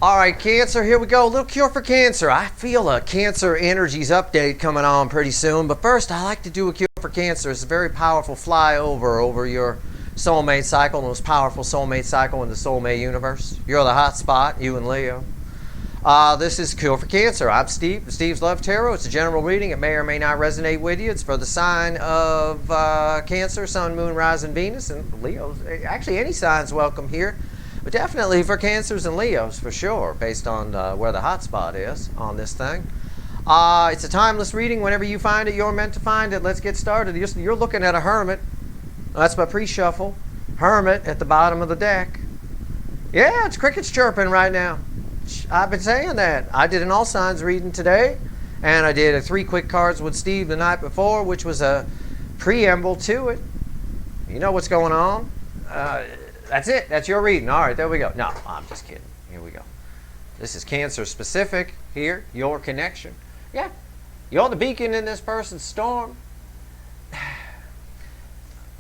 All right, Cancer, here we go. A little cure for Cancer. I feel a Cancer energies update coming on pretty soon. But first, I like to do a cure for Cancer. It's a very powerful flyover over your soulmate cycle, the most powerful soulmate cycle in the soulmate universe. You're the hot spot, you and Leo. This is Cure for Cancer. I'm Steve, Steve's Love Tarot. It's a general reading. It may or may not resonate with you. It's for the sign of Cancer, Sun, Moon, Rising, Venus, and Leo. Actually, any sign's welcome here. But definitely for Cancers and Leos, for sure, based on where the hot spot is on this thing. It's a timeless reading. Whenever you find it, you're meant to find it. Let's get started. You're looking at a Hermit. That's my pre-shuffle. Hermit at the bottom of the deck. Yeah, it's crickets chirping right now. I've been saying that. I did an all signs reading today, and I did a 3 quick cards with Steve the night before, which was a preamble to it. You know what's going on. That's it. That's your reading. All right, there we go. No, I'm just kidding. Here we go. This is Cancer specific here. Your connection. Yeah, you're the beacon in this person's storm.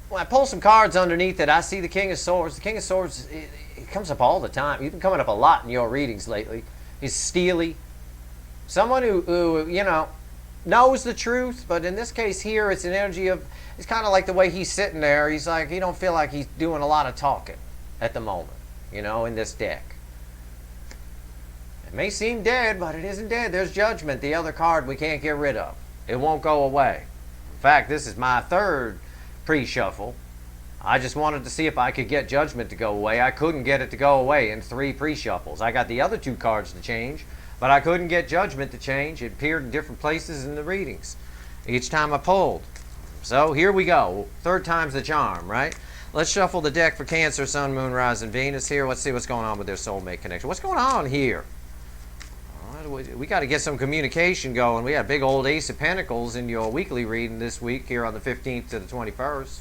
When I pull some cards underneath it, I see the King of Swords. The King of Swords, it comes up all the time. He's been coming up a lot in your readings lately. He's steely. Someone who you know, knows the truth, but in this case here, it's an energy of, it's kind of like the way he's sitting there. He's like, he don't feel like he's doing a lot of talking at the moment, you know, in this deck. It may seem dead, but it isn't dead. There's Judgment, the other card we can't get rid of. It won't go away. In fact, this is my 3rd pre-shuffle. I just wanted to see if I could get Judgment to go away. I couldn't get it to go away in 3 pre-shuffles. I got the other 2 cards to change, but I couldn't get Judgment to change. It appeared in different places in the readings each time I pulled. So here we go. 3rd time's the charm, right? Let's shuffle the deck for Cancer, Sun, Moon, Rising, Venus here. Let's see what's going on with their soulmate connection. What's going on here? We got to get some communication going. We had a big old Ace of Pentacles in your weekly reading this week here on the 15th to the 21st.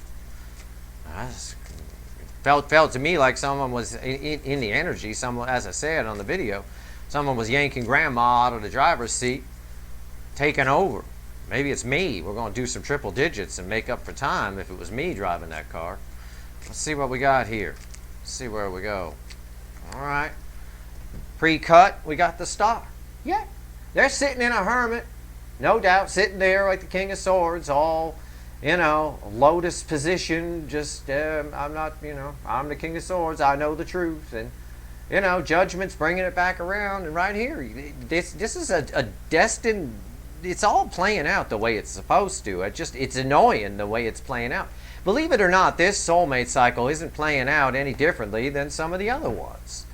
Felt to me like someone was in the energy. Someone, as I said on the video, someone was yanking Grandma out of the driver's seat, taking over. Maybe it's me. We're going to do some triple digits and make up for time if it was me driving that car. Let's see what we got here. Let's see where we go. All right. Pre-cut, we got the Star. Yeah. They're sitting in a Hermit, no doubt, sitting there like the King of Swords, all, you know, lotus position. Just, I'm not, you know, I'm the King of Swords. I know the truth. And, you know, Judgment's bringing it back around. And right here, this is a destined, it's all playing out the way it's supposed to. It's annoying the way it's playing out. Believe it or not, this soulmate cycle isn't playing out any differently than some of the other ones.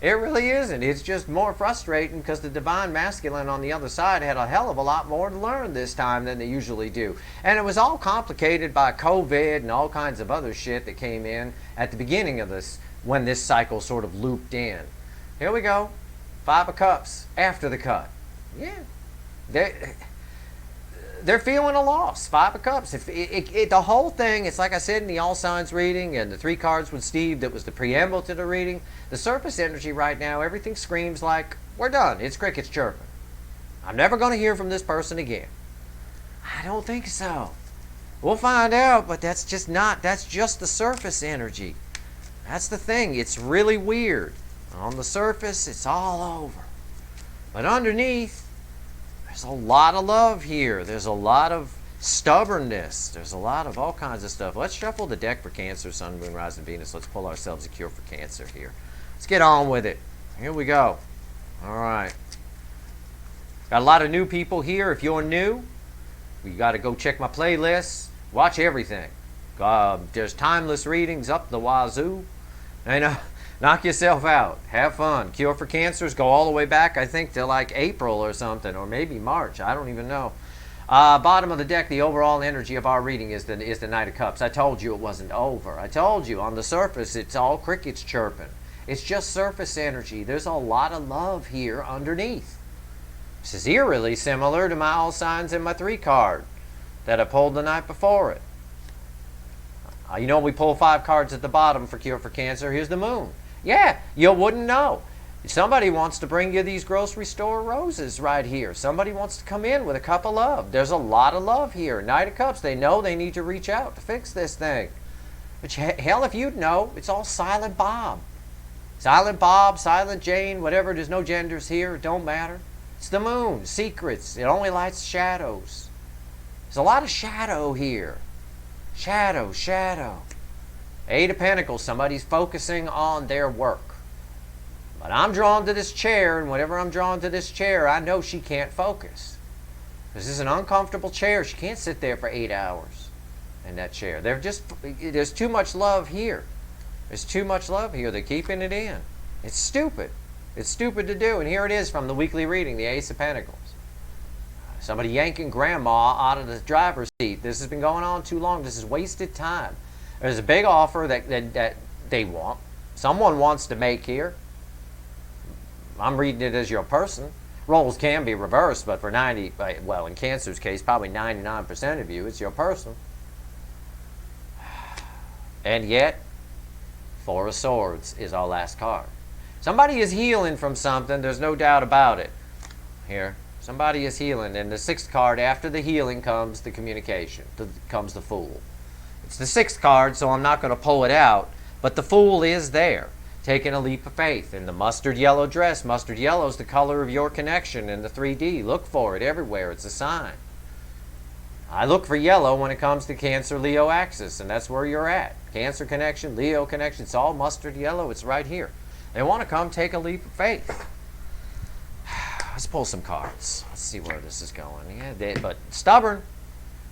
It really isn't. It's just more frustrating because the divine masculine on the other side had a hell of a lot more to learn this time than they usually do. And it was all complicated by COVID and all kinds of other shit that came in at the beginning of this, when this cycle sort of looped in. Here we go. 5 of Cups after the cut. Yeah. They're feeling a loss. 5 of Cups. The whole thing, it's like I said in the all signs reading and the 3 cards with Steve that was the preamble to the reading. The surface energy right now, everything screams like, we're done. It's crickets chirping. I'm never going to hear from this person again. I don't think so. We'll find out, but that's just the surface energy. That's the thing. It's really weird. On the surface, it's all over. But underneath, there's a lot of love here. There's a lot of stubbornness. There's a lot of all kinds of stuff. Let's shuffle the deck for Cancer, Sun, Moon, Rising, Venus. Let's pull ourselves a cure for Cancer here. Let's get on with it. Here we go. All right. Got a lot of new people here. If you're new, you got to go check my playlist. Watch everything. There's timeless readings up the wazoo. And knock yourself out. Have fun. Cure for Cancers go all the way back, I think, to like April or something, or maybe March. I don't even know. Bottom of the deck, the overall energy of our reading is the Knight of Cups. I told you it wasn't over. I told you on the surface, it's all crickets chirping. It's just surface energy. There's a lot of love here underneath. This is eerily similar to my all signs in my 3 card that I pulled the night before it. You know, we pull 5 cards at the bottom for Cure for Cancer. Here's the Moon. Yeah, you wouldn't know. Somebody wants to bring you these grocery store roses right here. Somebody wants to come in with a cup of love. There's a lot of love here. Knight of Cups, they know they need to reach out to fix this thing. But hell, if you'd know, it's all Silent Bob. Silent Bob, Silent Jane, whatever, there's no genders here, it don't matter. It's the moon, secrets, it only lights shadows. There's a lot of shadow here. Shadow, shadow. Eight of Pentacles, somebody's focusing on their work. But I'm drawn to this chair, and whenever I'm drawn to this chair, I know she can't focus. This is an uncomfortable chair. She can't sit there for 8 hours in that chair. There's too much love here. There's too much love here. They're keeping it in. It's stupid. It's stupid to do. And here it is from the weekly reading, the Ace of Pentacles. Somebody yanking grandma out of the driver's seat. This has been going on too long. This is wasted time. There's a big offer that they want. Someone wants to make here. I'm reading it as your person. Roles can be reversed, but for in Cancer's case, probably 99% of you, it's your person. And yet, Four of Swords is our last card. Somebody is healing from something. There's no doubt about it. Here, somebody is healing. And the sixth card, after the healing comes the communication. Comes the Fool. It's the sixth card, so I'm not going to pull it out. But the Fool is there, taking a leap of faith. In the mustard yellow dress, mustard yellow is the color of your connection in the 3D. Look for it everywhere. It's a sign. I look for yellow when it comes to Cancer, Leo axis, and that's where you're at. Cancer connection, Leo connection, it's all mustard yellow. It's right here. They want to come take a leap of faith. Let's pull some cards. Let's see where this is going. Yeah, but stubborn.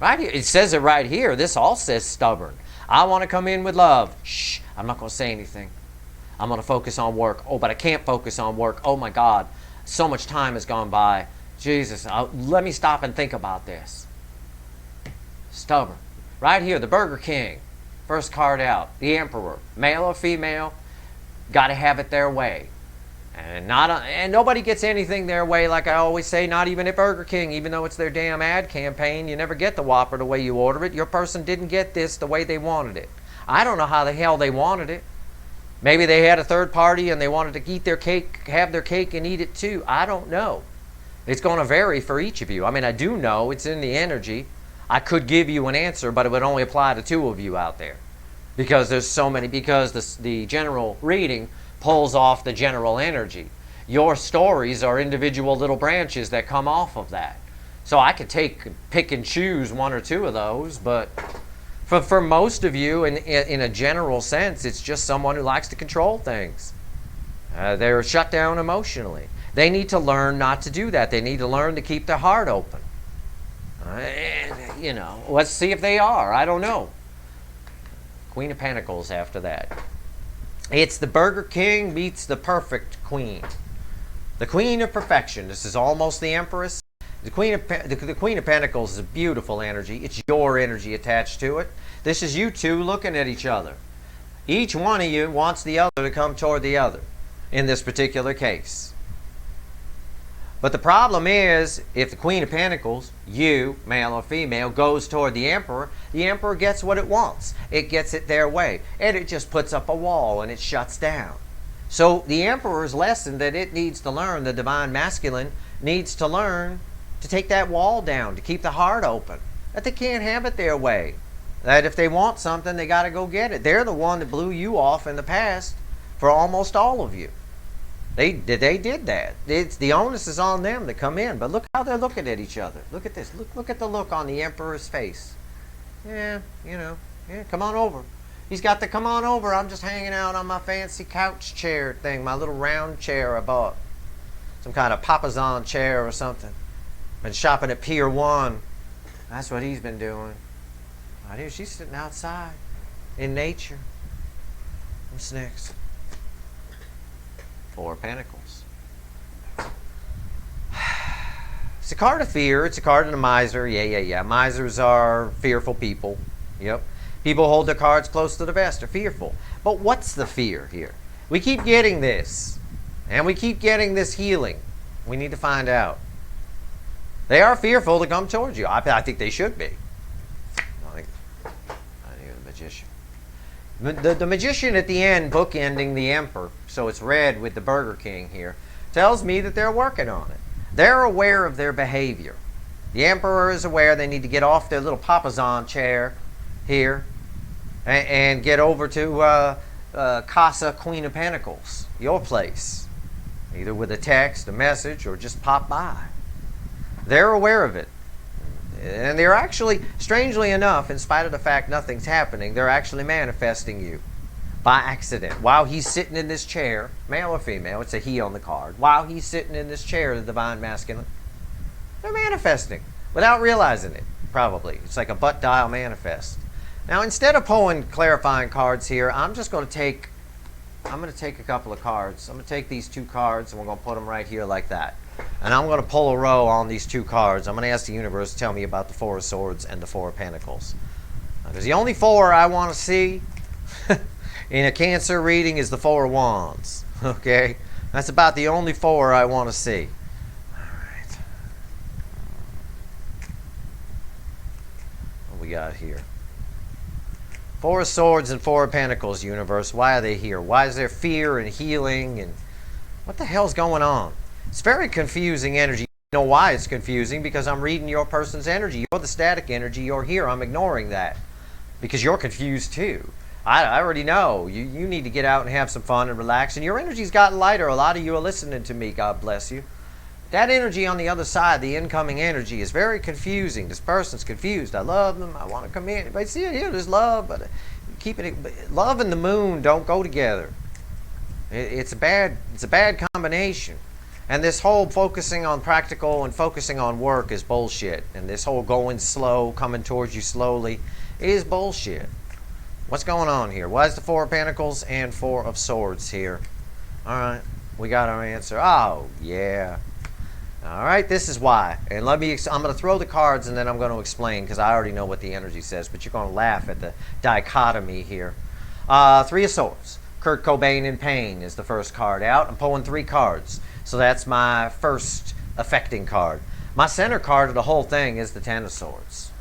Right here. It says it right here. This all says stubborn. I want to come in with love. Shh. I'm not going to say anything. I'm going to focus on work. Oh, but I can't focus on work. Oh, my God. So much time has gone by. Jesus, let me stop and think about this. Stubborn. Right here, the Burger King. First card out. The Emperor. Male or female, got to have it their way. And nobody gets anything their way, like I always say, not even at Burger King, even though it's their damn ad campaign. You never get the Whopper the way you order it. Your person didn't get this the way they wanted it. I don't know how the hell they wanted it. Maybe they had a third party and they wanted to eat their cake, have their cake and eat it too. I don't know. It's going to vary for each of you. I mean, I do know it's in the energy. I could give you an answer, but it would only apply to two of you out there. Because there's so many, because the general reading pulls off the general energy. Your stories are individual little branches that come off of that. So I could pick and choose one or two of those, but for most of you, in a general sense, it's just someone who likes to control things. They're shut down emotionally. They need to learn not to do that. They need to learn to keep their heart open. Let's see if they are. I don't know. Queen of Pentacles after that. It's the Burger King meets the perfect queen. The Queen of Perfection. This is almost the Empress. The Queen of Pentacles is a beautiful energy. It's your energy attached to it. This is you two looking at each other. Each one of you wants the other to come toward the other in this particular case. But the problem is, if the Queen of Pentacles, you, male or female, goes toward the Emperor gets what it wants. It gets it their way. And it just puts up a wall and it shuts down. So the Emperor's lesson that it needs to learn, the Divine Masculine, needs to learn to take that wall down, to keep the heart open. That they can't have it their way. That if they want something, they got to go get it. They're the one that blew you off in the past for almost all of you. They did that. The onus is on them to come in. But look how they're looking at each other. Look at this. Look at the look on the Emperor's face. Yeah, come on over. He's got the come on over. I'm just hanging out on my fancy couch chair thing, my little round chair I bought. Some kind of papasan chair or something. Been shopping at Pier 1. That's what he's been doing. Right here, she's sitting outside in nature. What's next? Four of Pentacles. It's a card of fear. It's a card of the miser. Yeah. Misers are fearful people. Yep. People hold their cards close to the vest. They're fearful. But what's the fear here? We keep getting this. And we keep getting this healing. We need to find out. They are fearful to come towards you. I think they should be. I think the Magician. The Magician at the end, bookending the Emperor, so it's red with the Burger King here, tells me that they're working on it. They're aware of their behavior. The Emperor is aware they need to get off their little papasan chair here and get over to Casa Queen of Pentacles, your place, either with a text, a message, or just pop by. They're aware of it. And they're actually, strangely enough, in spite of the fact nothing's happening, they're actually manifesting you by accident. While he's sitting in this chair, male or female, it's a he on the card, while he's sitting in this chair, the divine masculine, they're manifesting without realizing it, probably. It's like a butt dial manifest. Now, instead of pulling clarifying cards here, I'm going to take a couple of cards. I'm going to take these two cards and we're going to put them right here like that. And I'm going to pull a row on these two cards. I'm going to ask the universe to tell me about the Four of Swords and the Four of Pentacles. Because the only four I want to see in a Cancer reading is the Four of Wands. Okay? That's about the only four I want to see. All right. What we got here? Four of Swords and Four of Pentacles, universe. Why are they here? Why is there fear and healing? And what the hell's going on? It's very confusing energy. You know why it's confusing? Because I'm reading your person's energy. You're the static energy. You're here. I'm ignoring that. Because you're confused too. I already know. You need to get out and have some fun and relax. And your energy's gotten lighter. A lot of you are listening to me. God bless you. That energy on the other side, the incoming energy, is very confusing. This person's confused. I love them. I want to come in. But see, here, there's love. But love and the moon don't go together. It's a bad combination. And this whole focusing on practical and focusing on work is bullshit. And this whole going slow, coming towards you slowly, is bullshit. What's going on here? Why is the Four of Pentacles and Four of Swords here? All right, we got our answer. Oh, yeah. All right, this is why. And I'm going to throw the cards and then I'm going to explain because I already know what the energy says, but you're going to laugh at the dichotomy here. Three of Swords. Kurt Cobain in Pain is the first card out. I'm pulling three cards. So that's my first affecting card. My center card of the whole thing is the Ten of Swords.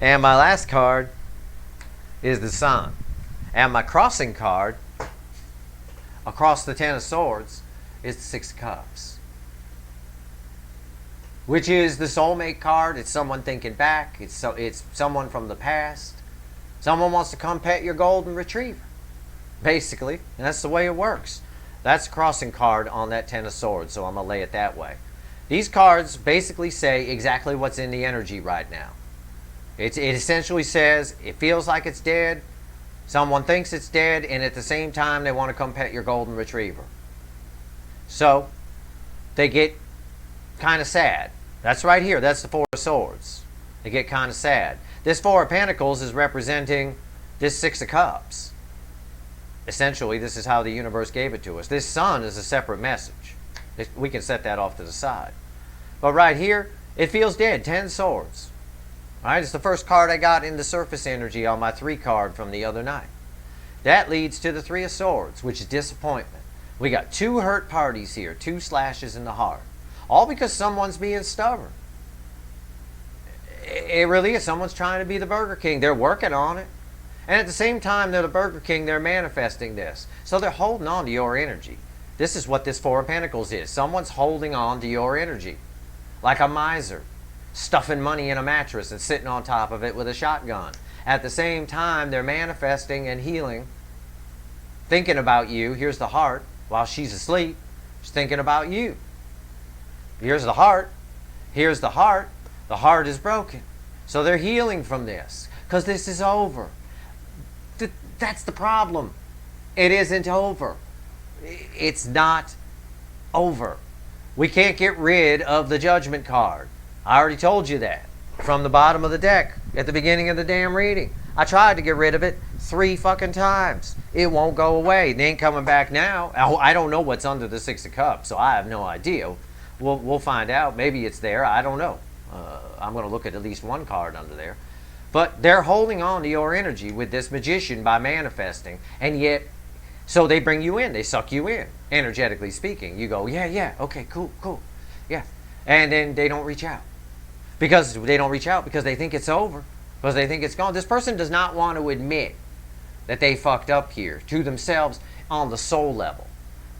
And my last card is the Sun. And my crossing card across the Ten of Swords is the Six of Cups. Which is the soulmate card. It's someone thinking back. It's someone from the past. Someone wants to come pet your golden retriever. Basically. And that's the way it works. That's a crossing card on that Ten of Swords, so I'm going to lay it that way. These cards basically say exactly what's in the energy right now. It essentially says, it feels like it's dead, someone thinks it's dead, and at the same time they want to come pet your golden retriever. So, they get kind of sad. That's right here, that's the Four of Swords. They get kind of sad. This Four of Pentacles is representing this Six of Cups. Essentially, this is how the universe gave it to us. This Sun is a separate message. We can set that off to the side. But right here, it feels dead. 10 Swords. All right, it's the first card I got in the surface energy on my 3 card from the other night. That leads to the Three of Swords, which is disappointment. We got 2 hurt parties here, 2 slashes in the heart. All because someone's being stubborn. It really is. Someone's trying to be the Burger King. They're working on it. And at the same time, they're the Burger King, they're manifesting this. So they're holding on to your energy. This is what this Four of Pentacles is. Someone's holding on to your energy. Like a miser. Stuffing money in a mattress and sitting on top of it with a shotgun. At the same time, they're manifesting and healing. Thinking about you. Here's the heart. While she's asleep, she's thinking about you. Here's the heart. Here's the heart. The heart is broken. So they're healing from this. Because this is over. That's the problem. It isn't over. It's not over. We can't get rid of the Judgment card. I already told you that from the bottom of the deck at the beginning of the damn reading. I tried to get rid of it 3 fucking times. It won't go away. It ain't coming back now. I don't know what's under the Six of Cups, so I have no idea. We'll find out. Maybe it's there. I don't know. I'm going to look at least one card under there. But they're holding on to your energy with this magician by manifesting. And yet, so they bring you in. They suck you in, energetically speaking. You go, yeah, okay, cool, yeah. And then they don't reach out. Because they don't reach out because they think it's over. Because they think it's gone. This person does not want to admit that they fucked up here to themselves on the soul level.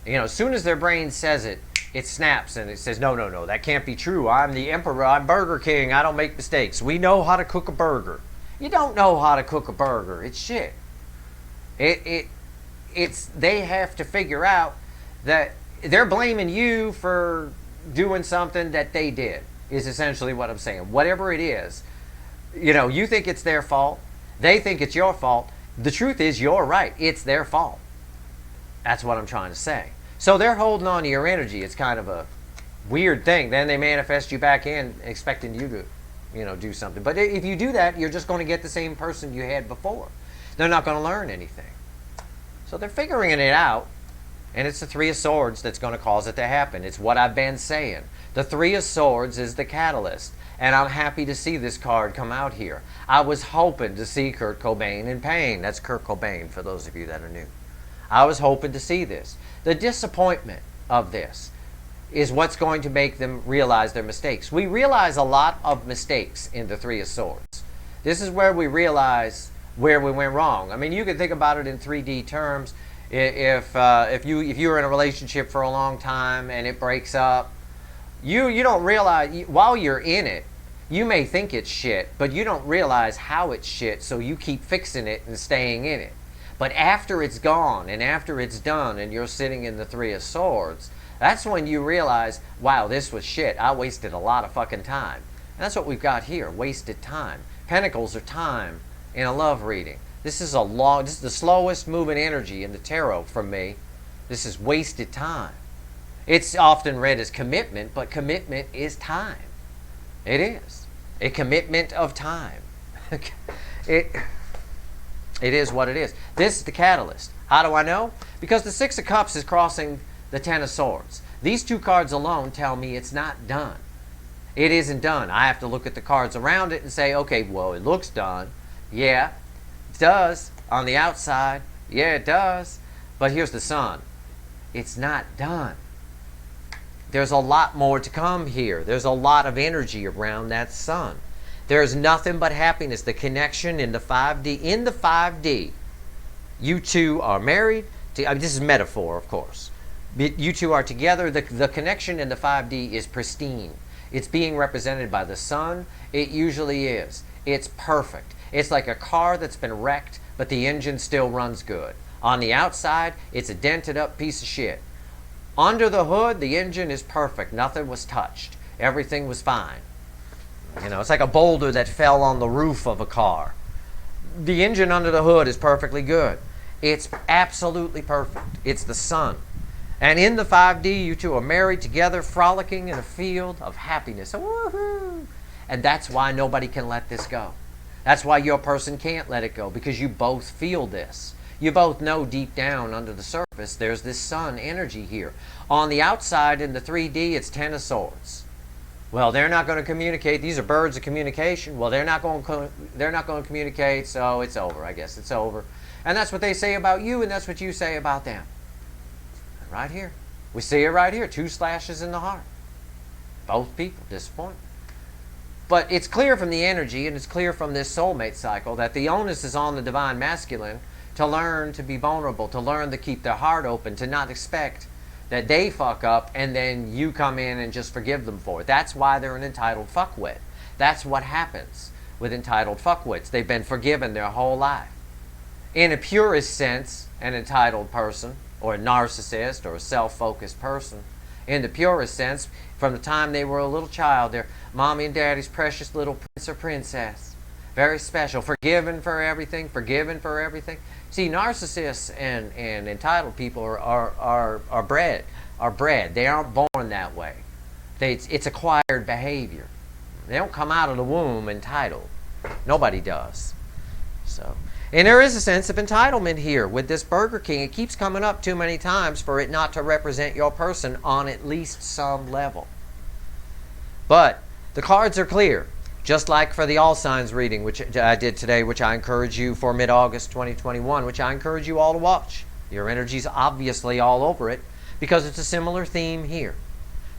You know, as soon as their brain says it, it snaps and it says, no, that can't be true. I'm the emperor. I'm Burger King. I don't make mistakes. We know how to cook a burger. You don't know how to cook a burger. It's shit. It's they have to figure out that they're blaming you for doing something that they did, is essentially what I'm saying. Whatever it is, you think it's their fault. They think it's your fault. The truth is, you're right. It's their fault. That's what I'm trying to say. So they're holding on to your energy. It's kind of a weird thing. Then they manifest you back in, expecting you to, do something. But if you do that, you're just going to get the same person you had before. They're not going to learn anything. So they're figuring it out. And it's the Three of Swords that's going to cause it to happen. It's what I've been saying. The Three of Swords is the catalyst. And I'm happy to see this card come out here. I was hoping to see Kurt Cobain in pain. That's Kurt Cobain, for those of you that are new. I was hoping to see this. The disappointment of this is what's going to make them realize their mistakes. We realize a lot of mistakes in the Three of Swords. This is where we realize where we went wrong. I mean, you can think about it in 3D terms. If you were in a relationship for a long time and it breaks up, you don't realize, while you're in it, you may think it's shit, but you don't realize how it's shit, so you keep fixing it and staying in it. But after it's gone and after it's done and you're sitting in the Three of Swords, that's when you realize, wow, this was shit. I wasted a lot of fucking time. And that's what we've got here, wasted time. Pentacles are time in a love reading. This is the slowest moving energy in the tarot from me. This is wasted time. It's often read as commitment, but commitment is time. It is. A commitment of time. It is what it is. This is the catalyst. How do I know? Because the Six of Cups is crossing the Ten of Swords. These two cards alone tell me it's not done. It isn't done. I have to look at the cards around it and say, okay, well, it looks done. Yeah, it does. On the outside, yeah, it does. But here's the Sun. It's not done. There's a lot more to come here. There's a lot of energy around that Sun. There's nothing but happiness. The connection in the 5D. In the 5D, you two are married. This is metaphor, of course. You two are together. The connection in the 5D is pristine. It's being represented by the Sun. It usually is. It's perfect. It's like a car that's been wrecked, but the engine still runs good. On the outside, it's a dented up piece of shit. Under the hood, the engine is perfect. Nothing was touched. Everything was fine. It's like a boulder that fell on the roof of a car. The engine under the hood is perfectly good. It's absolutely perfect. It's the Sun. And in the 5D, you two are married together, frolicking in a field of happiness. Woohoo! And that's why nobody can let this go. That's why your person can't let it go, because you both feel this. You both know deep down under the surface there's this Sun energy here. On the outside in the 3D, it's Ten of Swords. Well, they're not going to communicate. These are birds of communication. Well, they're not going to communicate, so it's over. I guess it's over. And that's what they say about you, and that's what you say about them. And right here. We see it right here. 2 slashes in the heart. Both people disappointed. But it's clear from the energy, and it's clear from this soulmate cycle, that the onus is on the divine masculine to learn to be vulnerable, to learn to keep their heart open, to not expect that they fuck up and then you come in and just forgive them for it. That's why they're an entitled fuckwit. That's what happens with entitled fuckwits. They've been forgiven their whole life. In a purest sense, an entitled person, or a narcissist, or a self-focused person, in the purest sense, from the time they were a little child, they're mommy and daddy's precious little prince or princess. Very special. Forgiven for everything. Forgiven for everything. See, narcissists and entitled people are bred. They aren't born that way. It's acquired behavior. They don't come out of the womb entitled. Nobody does. So, and there is a sense of entitlement here with this Burger King. It keeps coming up too many times for it not to represent your person on at least some level. But the cards are clear. Just like for the All Signs reading, which I did today, which I encourage you for mid-August 2021, which I encourage you all to watch. Your energy's obviously all over it because it's a similar theme here.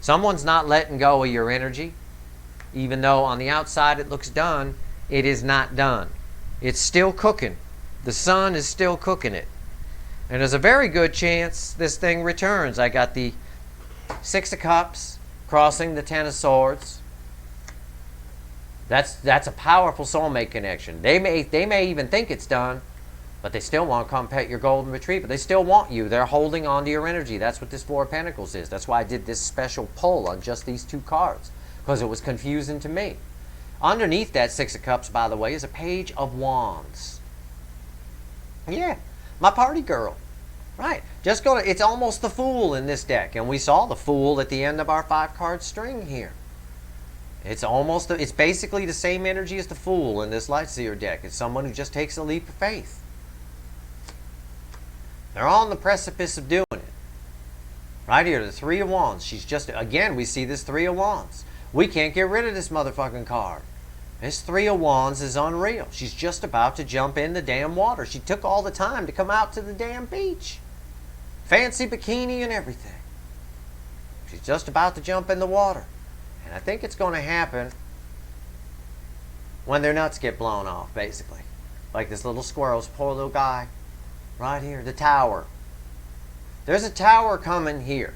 Someone's not letting go of your energy. Even though on the outside it looks done, it is not done. It's still cooking. The Sun is still cooking it. And there's a very good chance this thing returns. I got the Six of Cups crossing the Ten of Swords. That's a powerful soulmate connection. They may even think it's done, But they still want to come pet your golden retriever. They still want you. They're holding on to your energy. That's what this Four of Pentacles is. That's why I did this special pull on just these 2 cards, because it was confusing to me. Underneath that Six of Cups, by the way, is a Page of Wands. Yeah, my party girl. Right. It's almost the Fool in this deck. And we saw the Fool at the end of our 5-card string here. It's basically the same energy as the Fool in this Lightseer deck. It's someone who just takes a leap of faith. They're on the precipice of doing it. Right here, the Three of Wands. She's just, again, we see this Three of Wands. We can't get rid of this motherfucking card. This Three of Wands is unreal. She's just about to jump in the damn water. She took all the time to come out to the damn beach. Fancy bikini and everything. She's just about to jump in the water. And I think it's going to happen when their nuts get blown off, basically. Like this little squirrel's poor little guy. Right here, the tower. There's a tower coming here.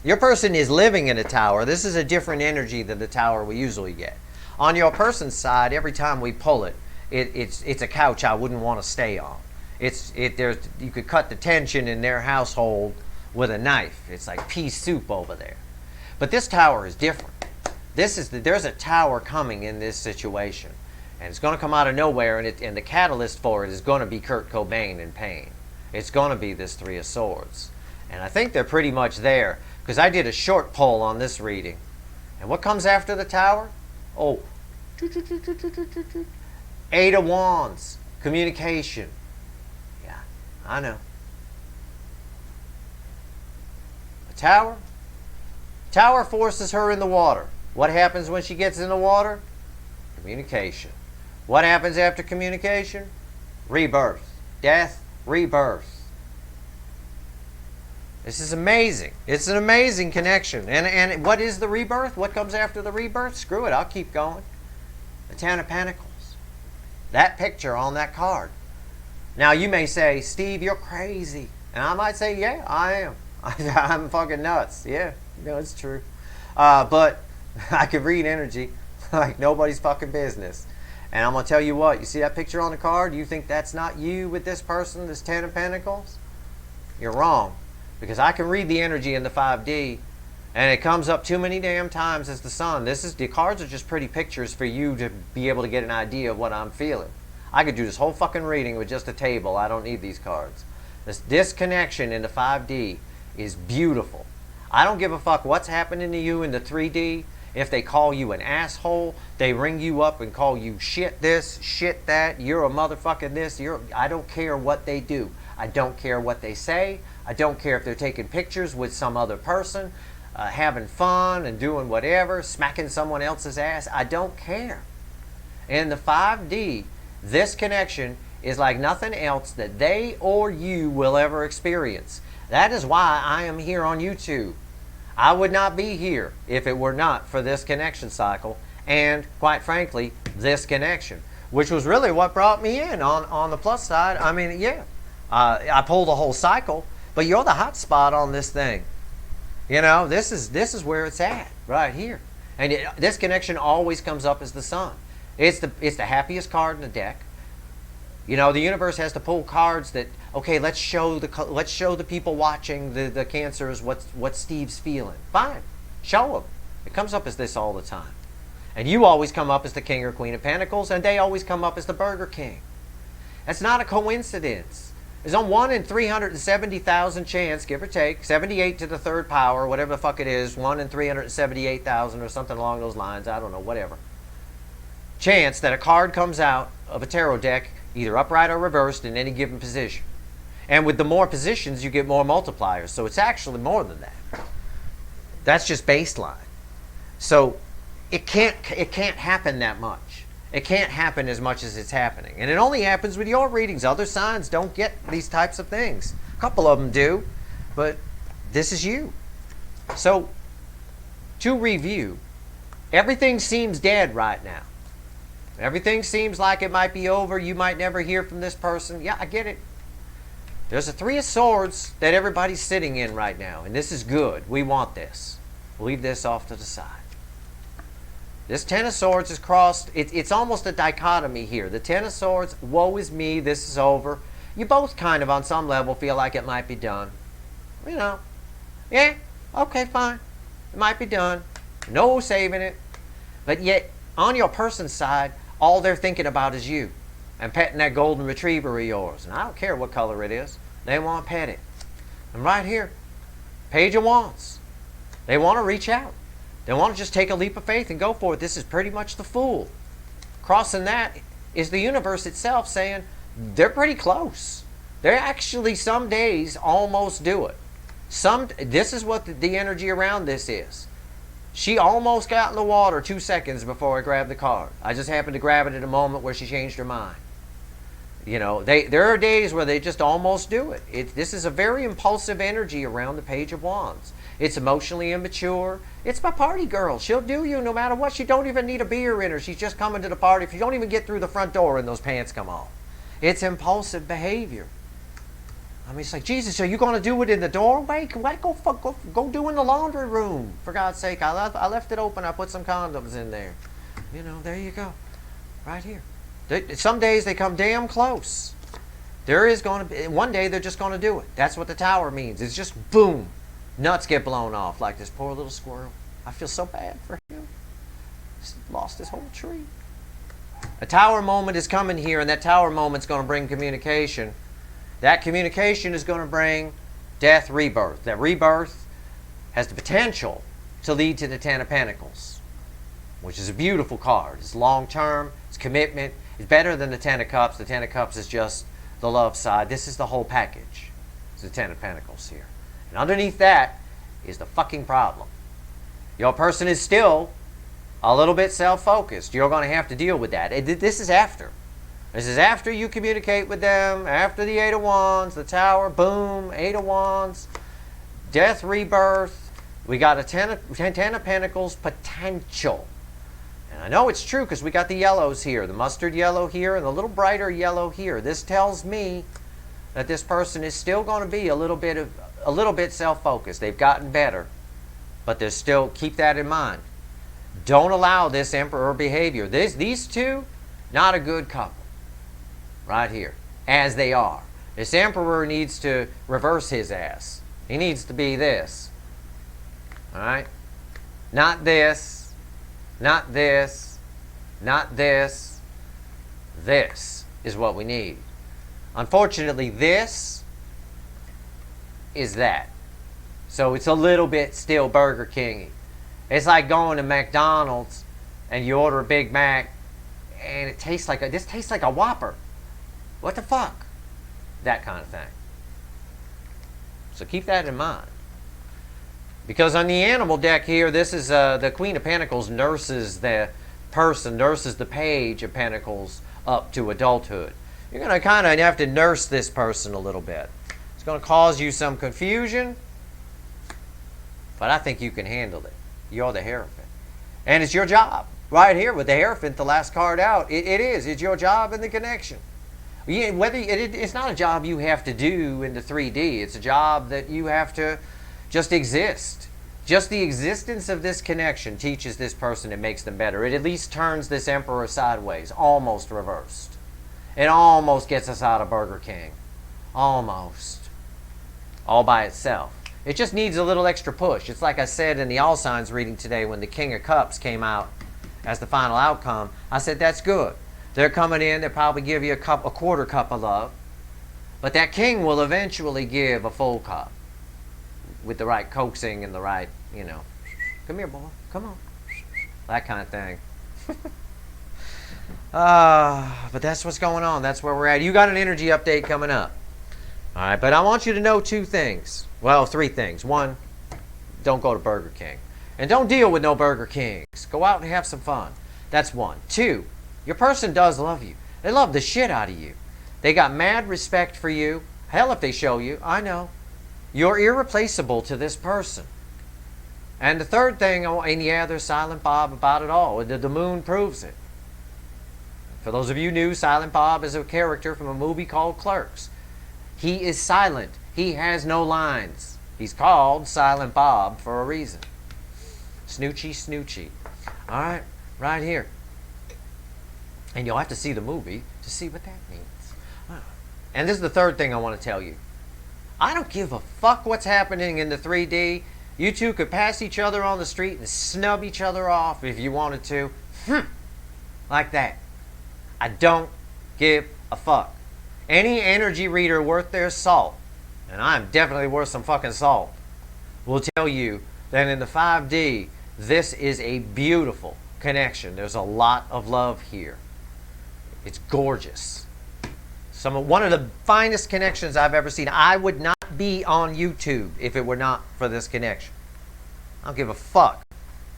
Your person is living in a tower. This is a different energy than the tower we usually get. On your person's side, every time we pull it, it's a couch I wouldn't want to stay on. You could cut the tension in their household with a knife. It's like pea soup over there. But this tower is different. There's a tower coming in this situation. And it's going to come out of nowhere, and the catalyst for it is going to be Kurt Cobain in pain. It's going to be this Three of Swords. And I think they're pretty much there, because I did a short poll on this reading. And what comes after the tower? Oh, Eight of Wands, communication. Yeah, I know. A tower? Tower forces her in the water. What happens when she gets in the water? Communication. What happens after communication? Rebirth. Death, rebirth. This is amazing. It's an amazing connection. And what is the rebirth? What comes after the rebirth? Screw it, I'll keep going. The Ten of Pentacles. That picture on that card. Now you may say, Steve, you're crazy. And I might say, yeah, I am. I'm fucking nuts. Yeah, it's true. But I could read energy like nobody's fucking business. And I'm going to tell you what, you see that picture on the card? You think that's not you with this person, this Ten of Pentacles? You're wrong. Because I can read the energy in the 5D, and it comes up too many damn times as the Sun. The cards are just pretty pictures for you to be able to get an idea of what I'm feeling. I could do this whole fucking reading with just a table. I don't need these cards. This disconnection in the 5D is beautiful. I don't give a fuck what's happening to you in the 3D. If they call you an asshole, they ring you up and call you shit this, shit that, you're a motherfucking this, I don't care what they do. I don't care what they say. I don't care if they're taking pictures with some other person, having fun and doing whatever, smacking someone else's ass. I don't care. In the 5D, this connection is like nothing else that they or you will ever experience. That is why I am here on YouTube. I would not be here if it were not for this connection cycle and, quite frankly, this connection, which was really what brought me in on the plus side. I mean, yeah, I pulled the whole cycle, but you're the hot spot on this thing. You know, this is where it's at, right here. And this connection always comes up as the Sun. It's the happiest card in the deck. You know, the universe has to pull cards that, okay, let's show the people watching the Cancers what Steve's feeling. Fine, show them. It comes up as this all the time. And you always come up as the King or Queen of Pentacles, and they always come up as the Burger King. That's not a coincidence. There's a 1 in 370,000 chance, give or take, 78 to the third power, whatever the fuck it is, 1 in 378,000 or something along those lines, I don't know, whatever. Chance that a card comes out of a tarot deck either upright or reversed in any given position. And with the more positions, you get more multipliers. So it's actually more than that. That's just baseline. So it can't happen that much. It can't happen as much as it's happening. And it only happens with your readings. Other signs don't get these types of things. A couple of them do, but this is you. So to review, everything seems dead right now. Everything seems like it might be over. You might never hear from this person. Yeah, I get it. There's a Three of Swords that everybody's sitting in right now, and this is good. We want this. Leave this off to the side. This Ten of Swords is crossed. It's almost a dichotomy here. The Ten of Swords, woe is me, this is over. You both kind of, on some level, feel like it might be done. You know, yeah, okay, fine. It might be done. No saving it. But yet, on your person's side, all they're thinking about is you. And petting that golden retriever of yours. And I don't care what color it is. They want to pet it. And right here, Page of Wands. They want to reach out. They want to just take a leap of faith and go for it. This is pretty much the Fool. Crossing that is the universe itself saying they're pretty close. They're actually some days almost do it. This is what the energy around this is. She almost got in the water 2 seconds before I grabbed the card. I just happened to grab it at a moment where she changed her mind. You know, there are days where they just almost do it. This is a very impulsive energy around the Page of Wands. It's emotionally immature. It's my party girl. She'll do you no matter what. She don't even need a beer in her. She's just coming to the party. If you don't even get through the front door and those pants come off. It's impulsive behavior. I mean, it's like, Jesus, are you going to do it in the doorway? Go do it in the laundry room. For God's sake, I left it open. I put some condoms in there. You know, there you go. Right here. Some days they come damn close. There is going to be, one day they're just going to do it. That's what the Tower means. It's just boom. Nuts get blown off like this poor little squirrel. I feel so bad for him. He's lost his whole tree. A Tower moment is coming here, and that Tower moment's going to bring communication. That communication is going to bring death, rebirth. That rebirth has the potential to lead to the Ten of Pentacles, which is a beautiful card. It's long-term. It's commitment. It's better than the Ten of Cups. The Ten of Cups is just the love side. This is the whole package. It's the Ten of Pentacles here. And underneath that is the fucking problem. Your person is still a little bit self-focused. You're going to have to deal with that. This is after. This is after you communicate with them, after the Eight of Wands, the Tower, boom, Eight of Wands, death, rebirth. We got a Ten of Pentacles potential. And I know it's true because we got the yellows here, the mustard yellow here and the little brighter yellow here. This tells me that this person is still going to be a little bit self-focused. They've gotten better, but there's still, keep that in mind. Don't allow this Emperor behavior. These two, not a good couple. Right here, as they are. This Emperor needs to reverse his ass. He needs to be this. Alright? Not this. Not this. Not this. This is what we need. Unfortunately, this is that. So it's a little bit still Burger King-y. It's like going to McDonald's and you order a Big Mac and it tastes like this tastes like a Whopper. What the fuck? That kind of thing. So keep that in mind. Because on the animal deck here, this is the Queen of Pentacles nurses the person, nurses the Page of Pentacles up to adulthood. You're going to kind of have to nurse this person a little bit. It's going to cause you some confusion, but I think you can handle it. You're the Hierophant. And it's your job. Right here with the Hierophant, the last card out, it is. It's your job and the connection. It's not a job you have to do in the 3D. It's a job that you have to just exist. Just the existence of this connection teaches this person and makes them better. It at least turns this Emperor sideways, almost reversed. It almost gets us out of Burger King. Almost. All by itself. It just needs a little extra push. It's like I said in the All Signs reading today when the King of Cups came out as the final outcome. I said, that's good. They're coming in, they'll probably give you a quarter cup of love. But that king will eventually give a full cup. With the right coaxing and the right, you know, come here, boy, come on. That kind of thing. But that's what's going on. That's where we're at. You got an energy update coming up. All right, but I want you to know 2 things. Well, 3 things. 1, don't go to Burger King. And don't deal with no Burger Kings. Go out and have some fun. That's 1. 2, your person does love you. They love the shit out of you. They got mad respect for you. Hell, if they show you, I know. You're irreplaceable to this person. And the 3rd thing, and yeah, there's Silent Bob about it all. The moon proves it. For those of you new, Silent Bob is a character from a movie called Clerks. He is silent. He has no lines. He's called Silent Bob for a reason. Snoochie, snoochie. All right. Right here. And you'll have to see the movie to see what that means. And this is the third thing I want to tell you. I don't give a fuck what's happening in the 3D. You two could pass each other on the street and snub each other off if you wanted to. Like that. I don't give a fuck. Any energy reader worth their salt, and I'm definitely worth some fucking salt, will tell you that in the 5D, this is a beautiful connection. There's a lot of love here. It's gorgeous. One of the finest connections I've ever seen. I would not be on YouTube if it were not for this connection. I don't give a fuck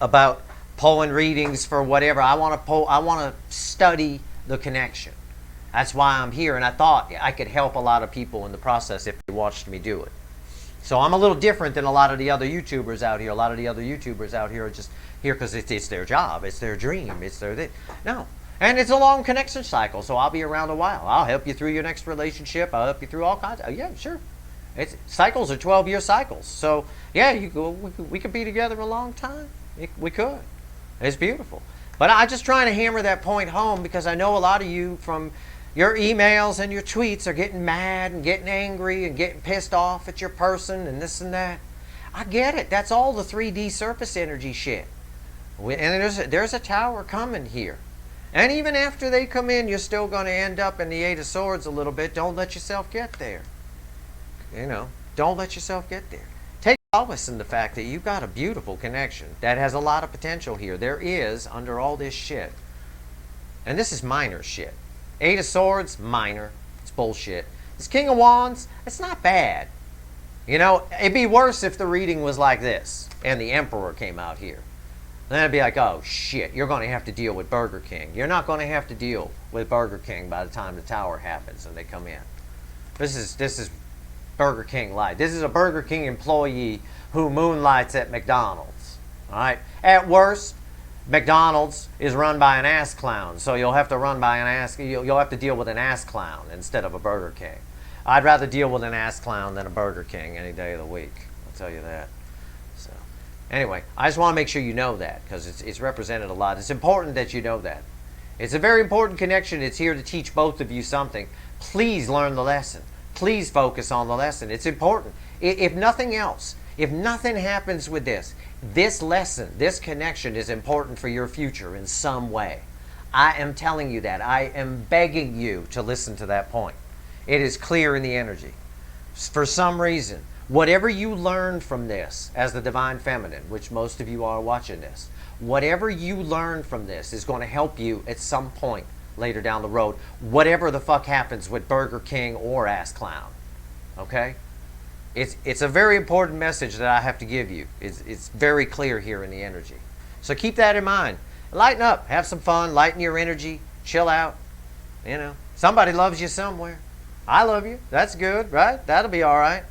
about pulling readings for whatever. I want to study the connection. That's why I'm here, and I thought I could help a lot of people in the process if they watched me do it. So I'm a little different than a lot of the other YouTubers out here. A lot of the other YouTubers out here are just here because it's their job, it's their dream, it's their thing. No. And it's a long connection cycle, so I'll be around a while. I'll help you through your next relationship. I'll help you through all kinds. Yeah, sure. Cycles are 12-year cycles. So, yeah, we could be together a long time. We could. It's beautiful. But I'm just trying to hammer that point home because I know a lot of you from your emails and your tweets are getting mad and getting angry and getting pissed off at your person and this and that. I get it. That's all the 3D surface energy shit. And there's a tower coming here. And even after they come in, you're still going to end up in the 8 of Swords a little bit. Don't let yourself get there. You know, don't let yourself get there. Take solace in the fact that you've got a beautiful connection that has a lot of potential here. There is, under all this shit. And this is minor shit. 8 of Swords, minor. It's bullshit. This King of Wands, it's not bad. You know, it'd be worse if the reading was like this and the Emperor came out here. Then I'd be like, oh shit, you're going to have to deal with Burger King. You're not going to have to deal with Burger King by the time the tower happens and they come in. This is Burger King light. This is a Burger King employee who moonlights at McDonald's. All right. At worst, McDonald's is run by an ass clown, so you'll have to you'll have to deal with an ass clown instead of a Burger King. I'd rather deal with an ass clown than a Burger King any day of the week. I'll tell you that. So, anyway, I just want to make sure you know that because it's represented a lot. It's important that you know that. It's a very important connection. It's here to teach both of you something. Please learn the lesson. Please focus on the lesson. It's important. If nothing else, if nothing happens with this lesson, this connection is important for your future in some way. I am telling you that. I am begging you to listen to that point. It is clear in the energy. For some reason, whatever you learn from this as the Divine Feminine, which most of you are watching this, whatever you learn from this is going to help you at some point later down the road, whatever the fuck happens with Burger King or ass clown. Okay? It's a very important message that I have to give you. It's very clear here in the energy. So keep that in mind. Lighten up. Have some fun. Lighten your energy. Chill out. You know, somebody loves you somewhere. I love you. That's good, right? That'll be all right.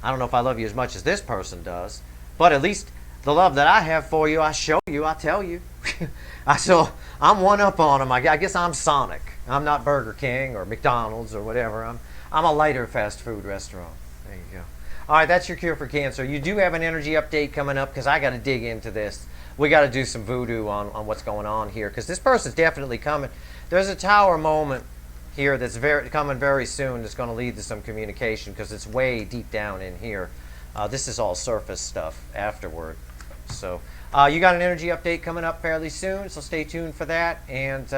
I don't know if I love you as much as this person does, but at least the love that I have for you, I show you, I tell you. I'm one up on them. I guess I'm Sonic. I'm not Burger King or McDonald's or whatever. I'm a lighter fast food restaurant. There you go. All right, that's your cure for Cancer. You do have an energy update coming up because I got to dig into this. We got to do some voodoo on what's going on here because this person's definitely coming. There's a tower moment here that's coming very soon that's going to lead to some communication because it's way deep down in here. This is all surface stuff afterward. So you got an energy update coming up fairly soon, so stay tuned for that. And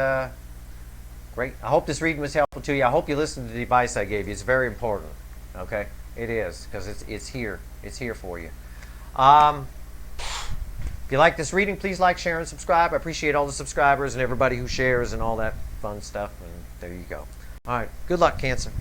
great. I hope this reading was helpful to you. I hope you listened to the advice I gave you. It's very important. Okay? It is because it's here. It's here for you. If you like this reading, please like, share, and subscribe. I appreciate all the subscribers and everybody who shares and all that fun stuff. And there you go. All right. Good luck, Cancer.